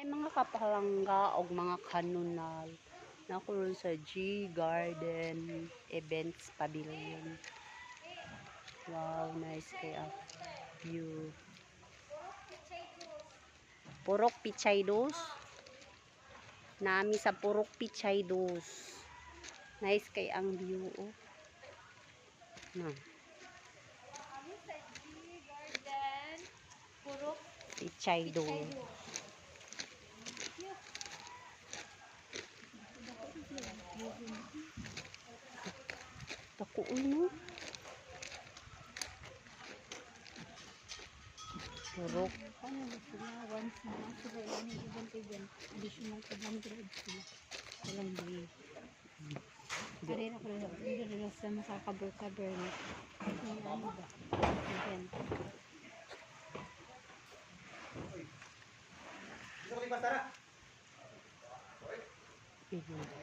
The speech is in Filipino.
Ay mga kapalangga o mga kanunal na kulon sa G Garden Events Pavilion. Wow, nice kaya view. Purok Pichay Dos. Nami sa Purok Pichay Dos. Nice kay ang view. Oh. Na. Nami sa G Garden Purok Pichay Dos. Tako no. Purok. ano sila once na sila yung event additional 200 sila walang bili karera ko lang hindi rin sa makakabar-cover na yung ano ba event. Mhm.